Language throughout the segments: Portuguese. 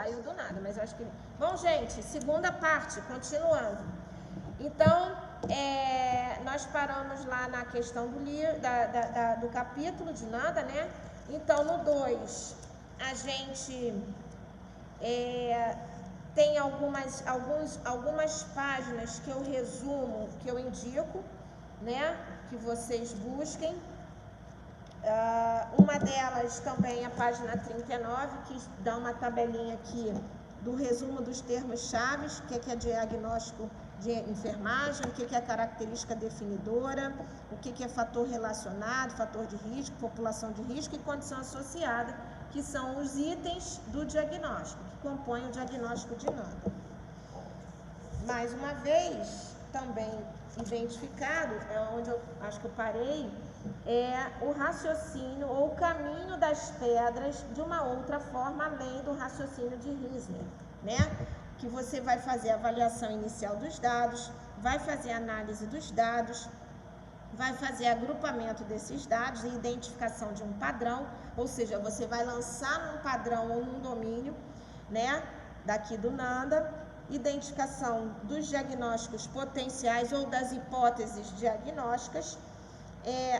saiu do nada, mas eu acho que... Bom, gente, segunda parte, continuando. Então, nós paramos lá na questão do capítulo de Nanda, né? Então, no 2, a gente tem algumas páginas que eu resumo, que eu indico, né? Que vocês busquem. Uma delas também é a página 39, que dá uma tabelinha aqui do resumo dos termos-chave, o que é diagnóstico de enfermagem, o que é característica definidora, o que é fator relacionado, fator de risco, população de risco e condição associada, que são os itens do diagnóstico, que compõem o diagnóstico de Nanda. Mais uma vez, também identificado, é onde eu acho que eu parei, é o raciocínio ou o caminho das pedras de uma outra forma, além do raciocínio de Riesner, né? Que você vai fazer a avaliação inicial dos dados, vai fazer a análise dos dados, vai fazer agrupamento desses dados e identificação de um padrão, ou seja, você vai lançar num padrão ou num domínio, né? Daqui do Nanda, identificação dos diagnósticos potenciais ou das hipóteses diagnósticas,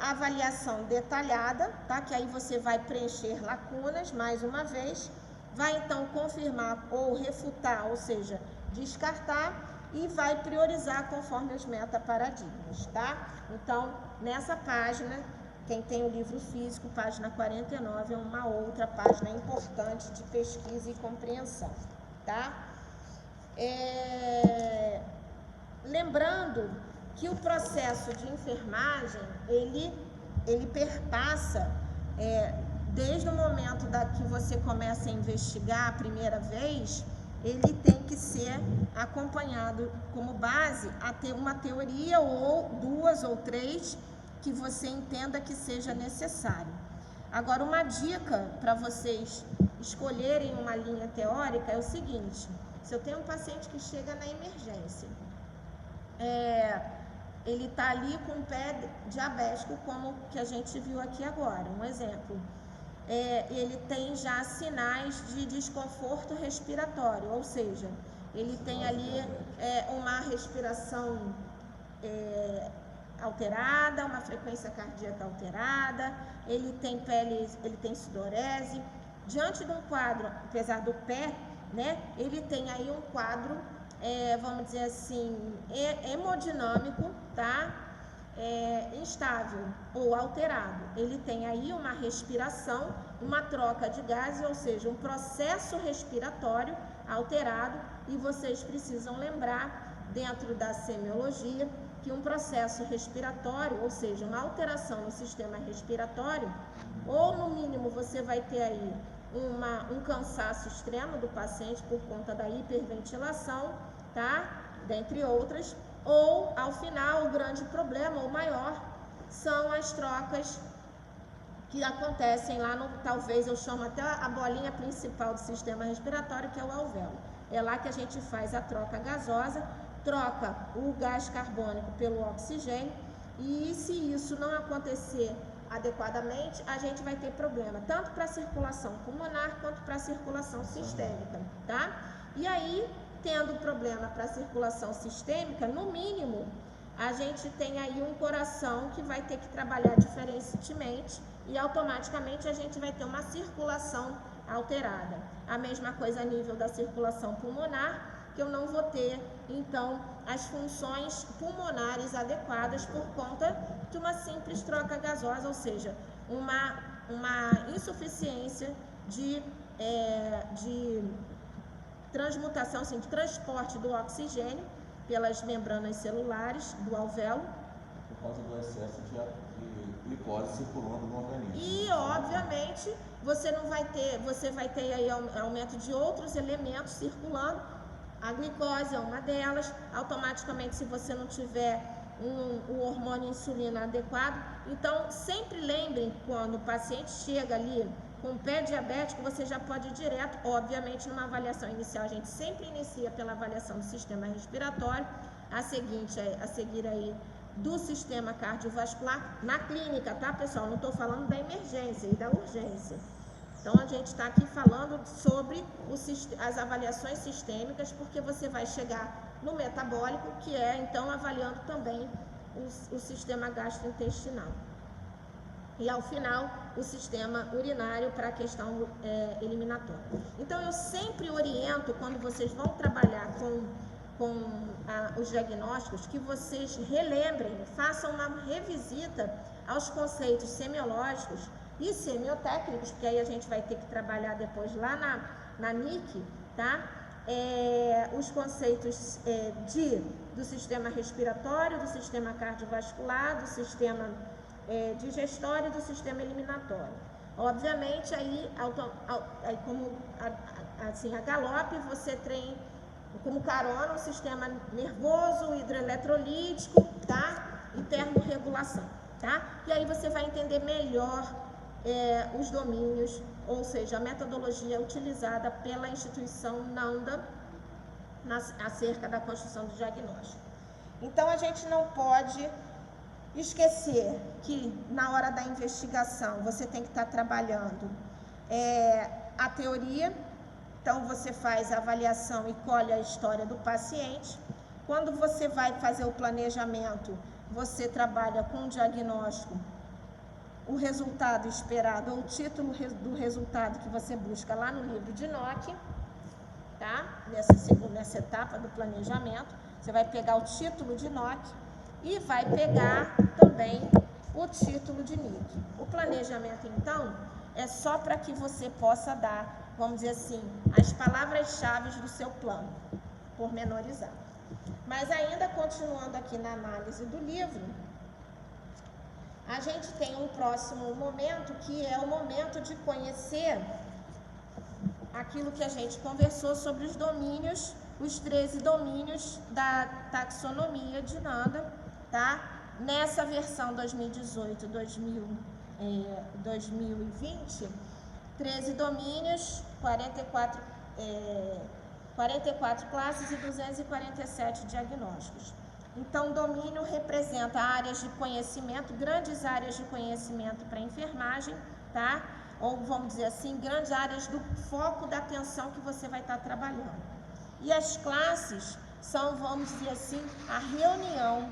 avaliação detalhada, tá? Que aí você vai preencher lacunas, mais uma vez, vai então confirmar ou refutar, ou seja, descartar, e vai priorizar conforme os metaparadigmas, tá? Então, nessa página, quem tem o livro físico, página 49, é uma outra página importante de pesquisa e compreensão, tá? Lembrando que o processo de enfermagem, ele perpassa, desde o momento que você começa a investigar a primeira vez, ele tem que ser acompanhado como base a ter uma teoria ou 2 ou 3 que você entenda que seja necessário. Agora, uma dica para vocês escolherem uma linha teórica é o seguinte: se eu tenho um paciente que chega na emergência, ele está ali com o pé diabético, como que a gente viu aqui agora, um exemplo. Ele tem já sinais de desconforto respiratório, ou seja, ele tem ali uma respiração alterada, uma frequência cardíaca alterada, ele tem sudorese. Diante de um quadro, apesar do pé, né, ele tem aí um quadro, vamos dizer assim, hemodinâmico, tá? Instável ou alterado. Ele tem aí uma respiração, uma troca de gases, ou seja, um processo respiratório alterado, e vocês precisam lembrar, dentro da semiologia, que um processo respiratório, ou seja, uma alteração no sistema respiratório, ou no mínimo você vai ter aí um cansaço extremo do paciente por conta da hiperventilação, tá? Dentre outras. Ou, ao final, o grande problema, ou maior, são as trocas que acontecem lá no, talvez eu chamo até a bolinha principal do sistema respiratório, que é o alvéolo. É lá que a gente faz a troca gasosa, troca o gás carbônico pelo oxigênio, e se isso não acontecer adequadamente, a gente vai ter problema, tanto para a circulação pulmonar, quanto para a circulação sistêmica, tá? E aí, tendo problema para a circulação sistêmica, no mínimo, a gente tem aí um coração que vai ter que trabalhar diferentemente e automaticamente a gente vai ter uma circulação alterada. A mesma coisa a nível da circulação pulmonar, que eu não vou ter, então, as funções pulmonares adequadas por conta de uma simples troca gasosa, ou seja, uma insuficiência de transmutação, assim, de transporte do oxigênio pelas membranas celulares do alvéolo. Por causa do excesso de glicose circulando no organismo. E, obviamente, você vai ter aí aumento de outros elementos circulando. A glicose é uma delas. Automaticamente, se você não tiver o hormônio insulina adequado. Então, sempre lembrem, quando o paciente chega ali com o pé diabético, você já pode ir direto, obviamente, numa avaliação inicial. A gente sempre inicia pela avaliação do sistema respiratório, a seguir aí do sistema cardiovascular, na clínica, tá, pessoal? Não estou falando da emergência e da urgência. Então, a gente está aqui falando sobre as avaliações sistêmicas, porque você vai chegar no metabólico, que é, então, avaliando também o sistema gastrointestinal. E, ao final, o sistema urinário para a questão eliminatória. Então, eu sempre oriento, quando vocês vão trabalhar com os diagnósticos, que vocês relembrem, façam uma revisita aos conceitos semiológicos e semiotécnicos, porque aí a gente vai ter que trabalhar depois lá na NIC, tá? Os conceitos do sistema respiratório, do sistema cardiovascular, do sistema digestório e do sistema eliminatório. Obviamente, aí como assim, a galope, você tem como carona o sistema nervoso, hidroeletrolítico, tá? E termorregulação, tá? E aí você vai entender melhor os domínios, ou seja, a metodologia utilizada pela instituição NANDA acerca da construção do diagnóstico. Então, a gente não pode esquecer que na hora da investigação você tem que estar trabalhando a teoria. Então, você faz a avaliação e colhe a história do paciente. Quando você vai fazer o planejamento, você trabalha com o diagnóstico, o resultado esperado, ou o título do resultado que você busca lá no livro de NOC, tá? Nessa etapa do planejamento, você vai pegar o título de NOC e vai pegar também o título de NIC. O planejamento, então, é só para que você possa dar, vamos dizer assim, as palavras-chave do seu plano, pormenorizado. Mas ainda continuando aqui na análise do livro, a gente tem um próximo momento, que é o momento de conhecer aquilo que a gente conversou sobre os domínios, os 13 domínios da taxonomia de NANDA, tá? Nessa versão 2018-2020, 13 domínios, 44 classes e 247 diagnósticos. Então, domínio representa áreas de conhecimento, grandes áreas de conhecimento para enfermagem, tá? Ou vamos dizer assim, grandes áreas do foco da atenção que você vai estar trabalhando. E as classes são, vamos dizer assim, a reunião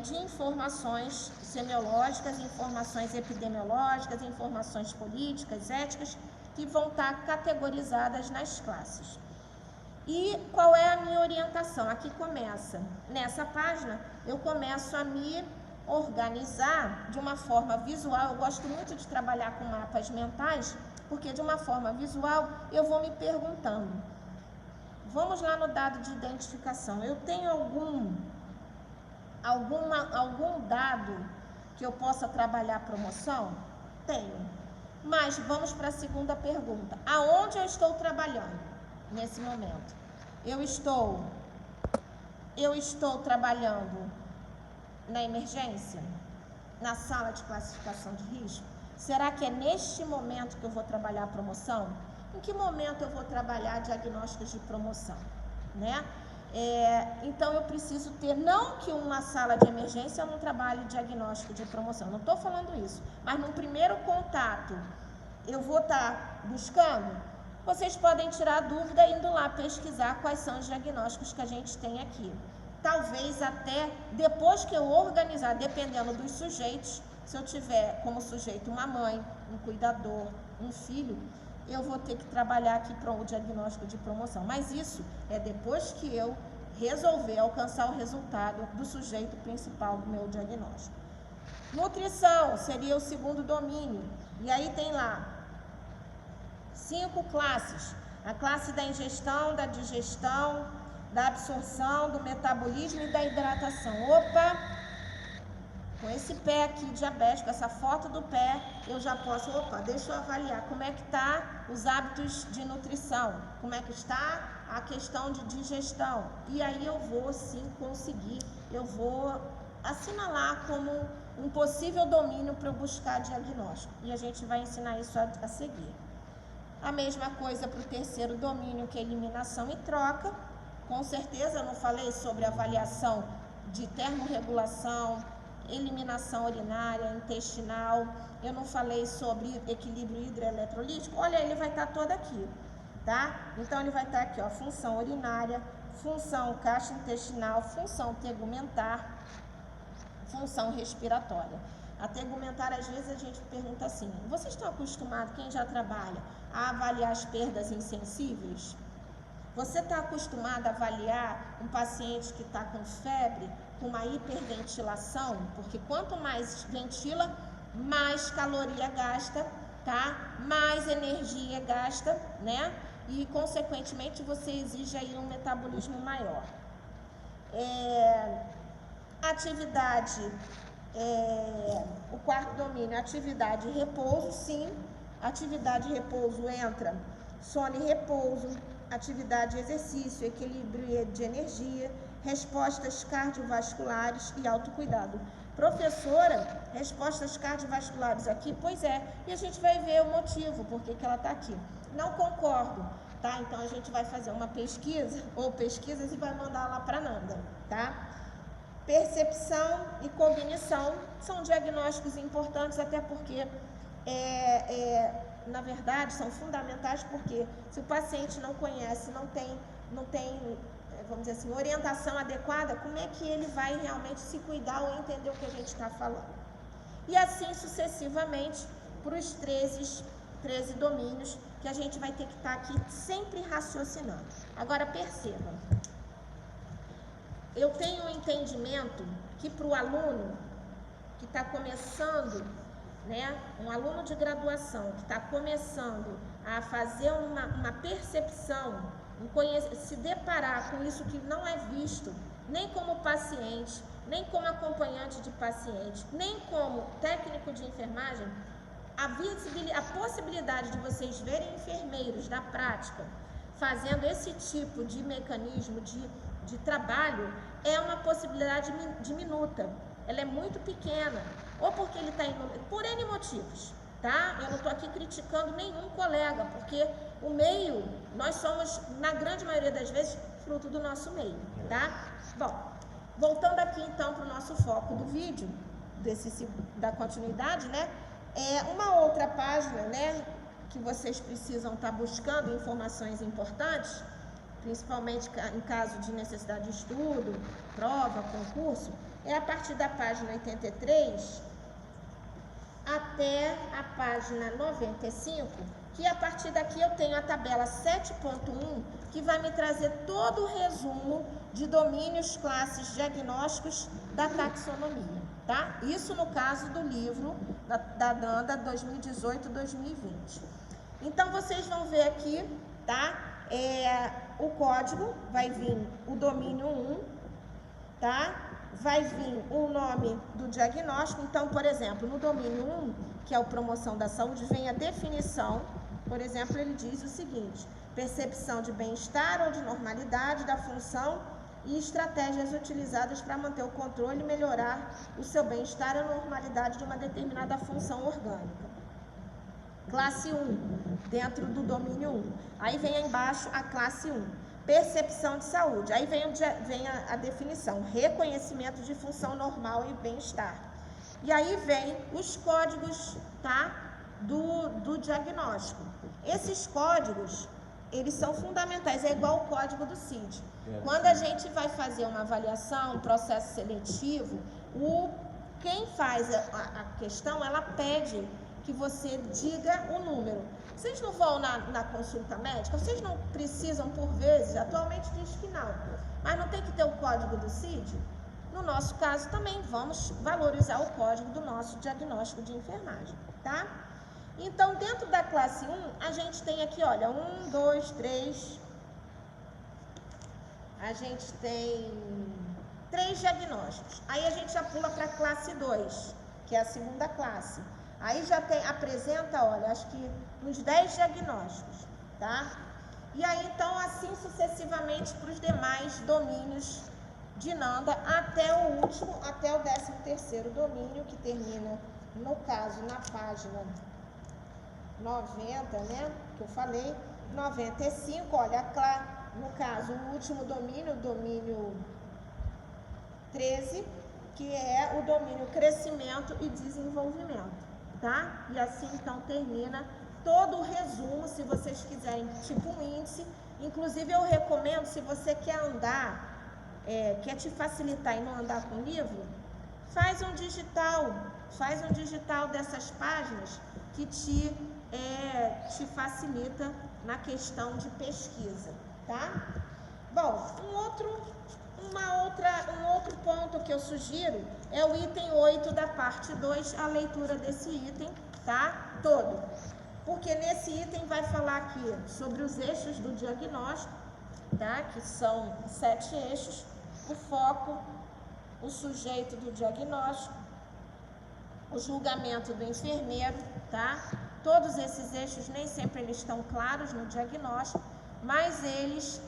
de informações semiológicas, informações epidemiológicas, informações políticas, éticas, que vão estar categorizadas nas classes. E qual é a minha orientação? Aqui começa, nessa página, eu começo a me organizar de uma forma visual. Eu gosto muito de trabalhar com mapas mentais, porque de uma forma visual eu vou me perguntando. Vamos lá no dado de identificação. Eu tenho algum dado que eu possa trabalhar promoção? Tenho. Mas vamos para a segunda pergunta. Aonde eu estou trabalhando nesse momento? Eu estou trabalhando na emergência? Na sala de classificação de risco? Será que é neste momento que eu vou trabalhar a promoção? Em que momento eu vou trabalhar diagnósticos de promoção, né? Então, eu preciso ter, não que uma sala de emergência eu não trabalhe diagnóstico de promoção, não estou falando isso, mas no primeiro contato eu vou estar buscando. Vocês podem tirar dúvida indo lá pesquisar quais são os diagnósticos que a gente tem aqui. Talvez até depois que eu organizar, dependendo dos sujeitos, se eu tiver como sujeito uma mãe, um cuidador, um filho, eu vou ter que trabalhar aqui para o diagnóstico de promoção. Mas isso é depois que eu resolver alcançar o resultado do sujeito principal do meu diagnóstico. Nutrição seria o segundo domínio. E aí tem lá 5 classes. A classe da ingestão, da digestão, da absorção, do metabolismo e da hidratação. Opa! Com esse pé aqui diabético, essa foto do pé, eu já posso, deixa eu avaliar como é que está os hábitos de nutrição, como é que está a questão de digestão. E aí eu vou sim conseguir, eu vou assinalar como um possível domínio para eu buscar diagnóstico. E a gente vai ensinar isso a seguir. A mesma coisa para o terceiro domínio, que é eliminação e troca. Com certeza eu não falei sobre avaliação de termorregulação, eliminação urinária, intestinal. Eu não falei sobre equilíbrio hidroeletrolítico, olha, ele vai estar todo aqui, tá? Então, ele vai estar aqui, ó, função urinária, função gastrointestinal, função tegumentar, função respiratória. A tegumentar, às vezes, a gente pergunta assim, vocês estão acostumados, quem já trabalha, a avaliar as perdas insensíveis? Você está acostumado a avaliar um paciente que está com febre, com uma hiperventilação? Porque quanto mais ventila, mais caloria gasta, tá? Mais energia gasta, né? E, consequentemente, você exige aí um metabolismo maior. Atividade, o quarto domínio, atividade e repouso, sim. Atividade e repouso entra sono e repouso, atividade e exercício, equilíbrio de energia, respostas cardiovasculares e autocuidado. Professora, respostas cardiovasculares aqui? Pois é, e a gente vai ver o motivo, por que ela está aqui. Não concordo, tá? Então, a gente vai fazer uma pesquisa, ou pesquisas, e vai mandar lá para a Nanda, tá? Percepção e cognição são diagnósticos importantes, até porque, na verdade, são fundamentais, porque se o paciente não conhece, não tem, vamos dizer assim, orientação adequada, como é que ele vai realmente se cuidar ou entender o que a gente está falando? E assim sucessivamente para os 13 domínios que a gente vai ter que estar aqui sempre raciocinando. Agora, percebam, eu tenho um entendimento que para o aluno que está começando, né, um aluno de graduação que está começando a fazer uma percepção, se deparar com isso que não é visto, nem como paciente, nem como acompanhante de paciente, nem como técnico de enfermagem, a possibilidade de vocês verem enfermeiros da prática fazendo esse tipo de mecanismo de trabalho é uma possibilidade diminuta. Ela é muito pequena, ou porque ele está por N motivos, tá? Eu não estou aqui criticando nenhum colega, porque o meio, nós somos, na grande maioria das vezes, fruto do nosso meio, tá? Bom, voltando aqui então para o nosso foco do vídeo, da continuidade, né? Uma outra página, né, que vocês precisam estar buscando informações importantes, principalmente em caso de necessidade de estudo, prova, concurso, é a partir da página 83 até a página 95, que a partir daqui eu tenho a tabela 7.1, que vai me trazer todo o resumo de domínios, classes, diagnósticos da taxonomia, tá? Isso no caso do livro da Nanda 2018-2020. Então, vocês vão ver aqui, tá? O código, vai vir o domínio 1, tá? Vai vir o nome do diagnóstico. Então, por exemplo, no domínio 1, que é o promoção da saúde, vem a definição. Por exemplo, ele diz o seguinte: percepção de bem-estar ou de normalidade da função e estratégias utilizadas para manter o controle e melhorar o seu bem-estar e a normalidade de uma determinada função orgânica. Classe 1, dentro do domínio 1. Aí vem aí embaixo a classe 1, percepção de saúde. Aí vem a definição, reconhecimento de função normal e bem-estar. E aí vem os códigos, tá, do diagnóstico. Esses códigos, eles são fundamentais, é igual o código do CID. Quando a gente vai fazer uma avaliação, um processo seletivo, quem faz a questão, ela pede que você diga o número. Vocês não vão na consulta médica? Vocês não precisam, por vezes, atualmente diz que não, mas não tem que ter o código do CID? No nosso caso também, vamos valorizar o código do nosso diagnóstico de enfermagem, tá? Então, dentro da classe 1, a gente tem aqui, olha, 1, 2, 3, a gente tem 3 diagnósticos. Aí a gente já pula para a classe 2, que é a segunda classe. Aí já apresenta, olha, acho que uns 10 diagnósticos, tá? E aí, então, assim sucessivamente para os demais domínios de Nanda, até o último, até o 13º domínio, que termina, no caso, na página 90, né, que eu falei, 95, olha, no caso, o último domínio, o domínio 13, que é o domínio crescimento e desenvolvimento, tá? E assim, então, termina todo o resumo, se vocês quiserem, tipo um índice. Inclusive, eu recomendo, se você quer andar, quer te facilitar e não andar com livro, faz um digital dessas páginas que te facilita na questão de pesquisa, tá? Bom, um outro ponto que eu sugiro é o item 8 da parte 2, a leitura desse item, tá? Todo. Porque nesse item vai falar aqui sobre os eixos do diagnóstico, tá? Que são 7 eixos: o foco, o sujeito do diagnóstico, o julgamento do enfermeiro, tá? Todos esses eixos nem sempre eles estão claros no diagnóstico, mas eles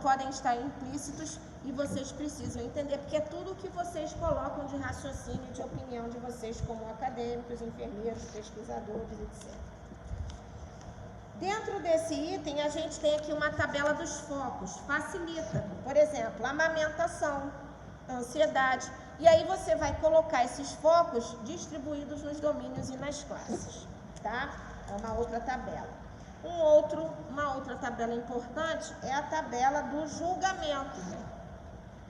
podem estar implícitos e vocês precisam entender, porque é tudo que vocês colocam de raciocínio, de opinião de vocês como acadêmicos, enfermeiros, pesquisadores, etc. Dentro desse item, a gente tem aqui uma tabela dos focos, facilita, por exemplo, amamentação, ansiedade, e aí você vai colocar esses focos distribuídos nos domínios e nas classes, tá? É uma outra tabela. Uma outra tabela importante é a tabela do julgamento.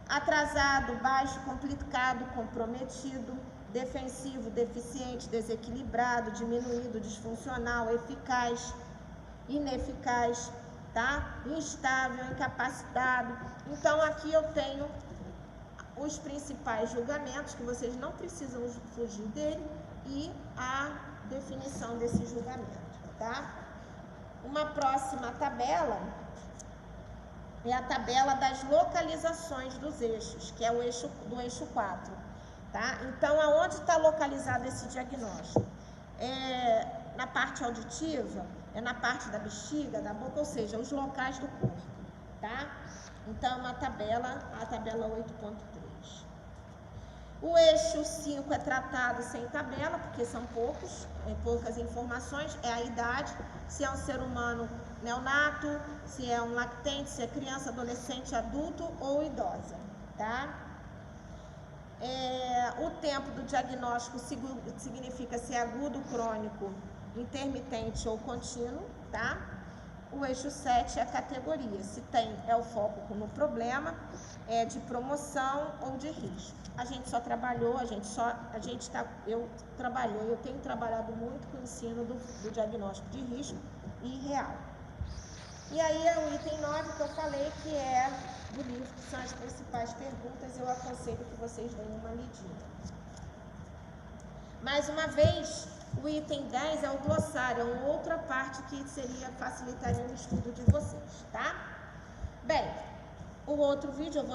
Atrasado, baixo, complicado, comprometido, defensivo, deficiente, desequilibrado, diminuído, disfuncional, eficaz, ineficaz, tá? Instável, incapacitado. Então, aqui eu tenho os principais julgamentos, que vocês não precisam fugir dele, e a definição desse julgamento, tá? Uma próxima tabela é a tabela das localizações dos eixos, que é o eixo do eixo 4, tá? Então, aonde está localizado esse diagnóstico? Na parte auditiva, na parte da bexiga, da boca, ou seja, os locais do corpo, tá? Então, a tabela 8.3. O eixo 5 é tratado sem tabela, porque são poucas informações, é a idade, se é um ser humano neonato, se é um lactente, se é criança, adolescente, adulto ou idosa, tá? O tempo do diagnóstico significa se é agudo, crônico, intermitente ou contínuo, tá? O eixo 7 é a categoria, se é o foco no problema, de promoção ou de risco. A gente só trabalhou, eu tenho trabalhado muito com o ensino do diagnóstico de risco e real. E aí é o item 9 que eu falei, que é do livro, que são as principais perguntas, eu aconselho que vocês deem uma lidinha. Mais uma vez, o item 10 é o glossário, é uma outra parte que facilitaria o estudo de vocês, tá? Bem, o outro vídeo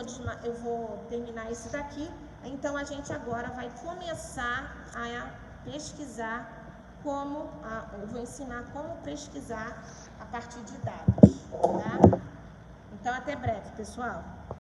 eu vou terminar esse daqui, então a gente agora vai começar a pesquisar eu vou ensinar como pesquisar a partir de dados, tá? Então, até breve, pessoal.